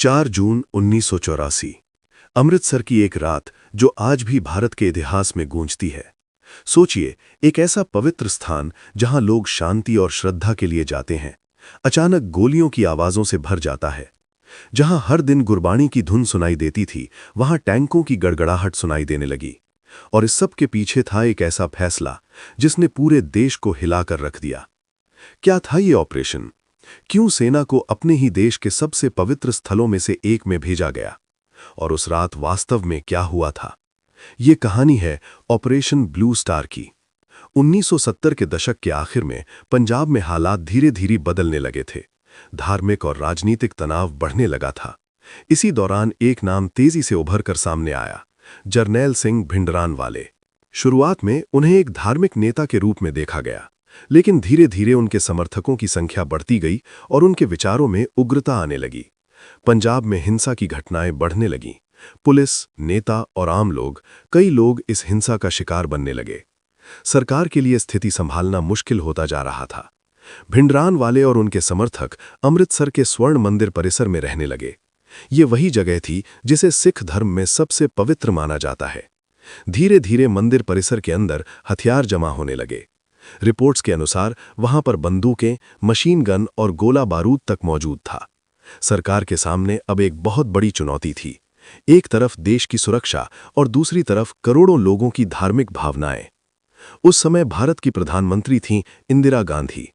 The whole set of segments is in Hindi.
4 जून 1984। अमृतसर की एक रात जो आज भी भारत के इतिहास में गूंजती है। सोचिए, एक ऐसा पवित्र स्थान जहां लोग शांति और श्रद्धा के लिए जाते हैं, अचानक गोलियों की आवाजों से भर जाता है। जहां हर दिन गुरबाणी की धुन सुनाई देती थी, वहां टैंकों की गड़गड़ाहट सुनाई देने लगी। और इस सब के पीछे था एक ऐसा फैसला जिसने पूरे देश को हिलाकर रख दिया। क्या था ये ऑपरेशन? क्यों सेना को अपने ही देश के सबसे पवित्र स्थलों में से एक में भेजा गया? और उस रात वास्तव में क्या हुआ था? ये कहानी है ऑपरेशन ब्लू स्टार की। 1970 के दशक के आखिर में पंजाब में हालात धीरे धीरे बदलने लगे थे। धार्मिक और राजनीतिक तनाव बढ़ने लगा था। इसी दौरान एक नाम तेजी से उभर कर सामने आया, जरनैल सिंह भिंडरानवाले। शुरुआत में उन्हें एक धार्मिक नेता के रूप में देखा गया, लेकिन धीरे धीरे उनके समर्थकों की संख्या बढ़ती गई और उनके विचारों में उग्रता आने लगी। पंजाब में हिंसा की घटनाएं बढ़ने लगीं। पुलिस, नेता और आम लोग, कई लोग इस हिंसा का शिकार बनने लगे। सरकार के लिए स्थिति संभालना मुश्किल होता जा रहा था। भिंडरानवाले और उनके समर्थक अमृतसर के स्वर्ण मंदिर परिसर में रहने लगे। ये वही जगह थी जिसे सिख धर्म में सबसे पवित्र माना जाता है। धीरे धीरे मंदिर परिसर के अंदर हथियार जमा होने लगे। रिपोर्ट्स के अनुसार वहां पर बंदूकें, मशीन गन और गोला बारूद तक मौजूद था। सरकार के सामने अब एक बहुत बड़ी चुनौती थी। एक तरफ देश की सुरक्षा और दूसरी तरफ करोड़ों लोगों की धार्मिक भावनाएं। उस समय भारत की प्रधानमंत्री थीं इंदिरा गांधी।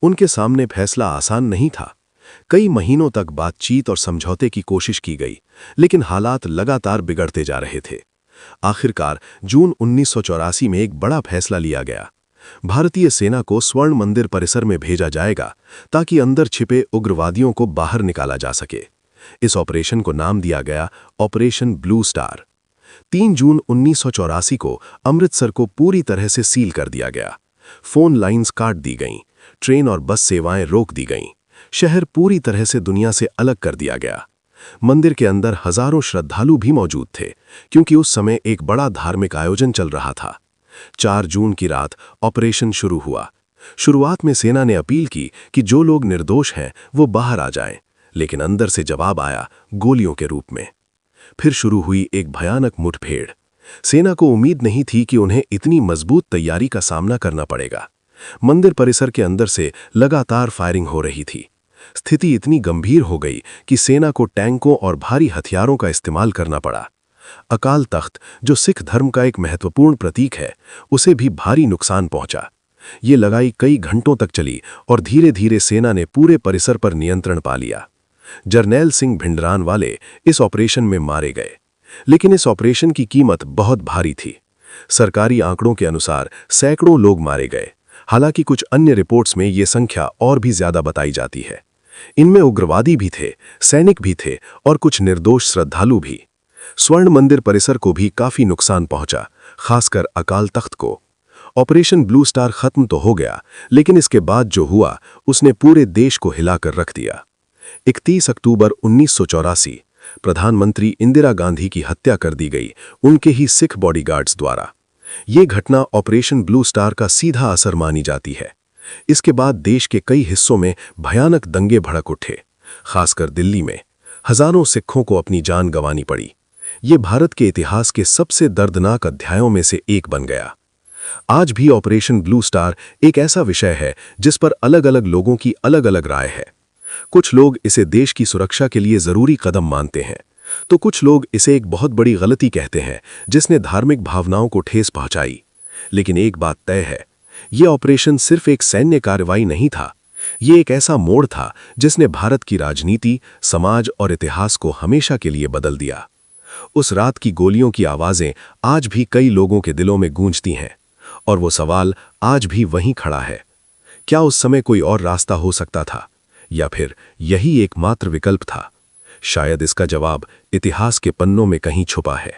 उनके सामने फैसला आसान नहीं था। कई महीनों तक बातचीत और समझौते की कोशिश की गई, लेकिन हालात लगातार बिगड़ते जा रहे थे। आखिरकार जून 1984 में एक बड़ा फैसला लिया गया। भारतीय सेना को स्वर्ण मंदिर परिसर में भेजा जाएगा ताकि अंदर छिपे उग्रवादियों को बाहर निकाला जा सके। इस ऑपरेशन को नाम दिया गया ऑपरेशन ब्लू स्टार। 3 जून 1984 को अमृतसर को पूरी तरह से सील कर दिया गया। फोन लाइंस काट दी गईं, ट्रेन और बस सेवाएं रोक दी गईं। शहर पूरी तरह से दुनिया से अलग कर दिया गया। मंदिर के अंदर हजारों श्रद्धालु भी मौजूद थे, क्योंकि उस समय एक बड़ा धार्मिक आयोजन चल रहा था। 4 जून की रात ऑपरेशन शुरू हुआ। शुरुआत में सेना ने अपील की कि जो लोग निर्दोष हैं वो बाहर आ जाएं, लेकिन अंदर से जवाब आया गोलियों के रूप में। फिर शुरू हुई एक भयानक मुठभेड़। सेना को उम्मीद नहीं थी कि उन्हें इतनी मजबूत तैयारी का सामना करना पड़ेगा। मंदिर परिसर के अंदर से लगातार फायरिंग हो रही थी। स्थिति इतनी गंभीर हो गई कि सेना को टैंकों और भारी हथियारों का इस्तेमाल करना पड़ा। अकाल तख्त, जो सिख धर्म का एक महत्वपूर्ण प्रतीक है, उसे भी भारी नुकसान पहुंचा। ये लड़ाई कई घंटों तक चली और धीरे धीरे सेना ने पूरे परिसर पर नियंत्रण पा लिया। जरनैल सिंह भिंडरानवाले इस ऑपरेशन में मारे गए, लेकिन इस ऑपरेशन की कीमत बहुत भारी थी। सरकारी आंकड़ों के अनुसार सैकड़ों लोग मारे गए। हालांकि कुछ अन्य रिपोर्ट्स में ये संख्या और भी ज्यादा बताई जाती है। इनमें उग्रवादी भी थे, सैनिक भी थे और कुछ निर्दोष श्रद्धालु भी। स्वर्ण मंदिर परिसर को भी काफी नुकसान पहुंचा, खासकर अकाल तख्त को। ऑपरेशन ब्लू स्टार खत्म तो हो गया, लेकिन इसके बाद जो हुआ उसने पूरे देश को हिलाकर रख दिया। 31 अक्टूबर 1984 प्रधानमंत्री इंदिरा गांधी की हत्या कर दी गई, उनके ही सिख बॉडीगार्ड्स द्वारा। ये घटना ऑपरेशन ब्लू स्टार का सीधा असर मानी जाती है। इसके बाद देश के कई हिस्सों में भयानक दंगे भड़क उठे। खासकर दिल्ली में हजारों सिखों को अपनी जान गंवानी पड़ी। ये भारत के इतिहास के सबसे दर्दनाक अध्यायों में से एक बन गया। आज भी ऑपरेशन ब्लू स्टार एक ऐसा विषय है जिस पर अलग अलग लोगों की अलग अलग राय है। कुछ लोग इसे देश की सुरक्षा के लिए जरूरी कदम मानते हैं, तो कुछ लोग इसे एक बहुत बड़ी गलती कहते हैं जिसने धार्मिक भावनाओं को ठेस पहुंचाई। लेकिन एक बात तय है, यह ऑपरेशन सिर्फ एक सैन्य कार्रवाई नहीं था। ये एक ऐसा मोड़ था जिसने भारत की राजनीति, समाज और इतिहास को हमेशा के लिए बदल दिया। उस रात की गोलियों की आवाजें आज भी कई लोगों के दिलों में गूंजती हैं, और वो सवाल आज भी वहीं खड़ा है। क्या उस समय कोई और रास्ता हो सकता था, या फिर यही एकमात्र विकल्प था? शायद इसका जवाब इतिहास के पन्नों में कहीं छुपा है।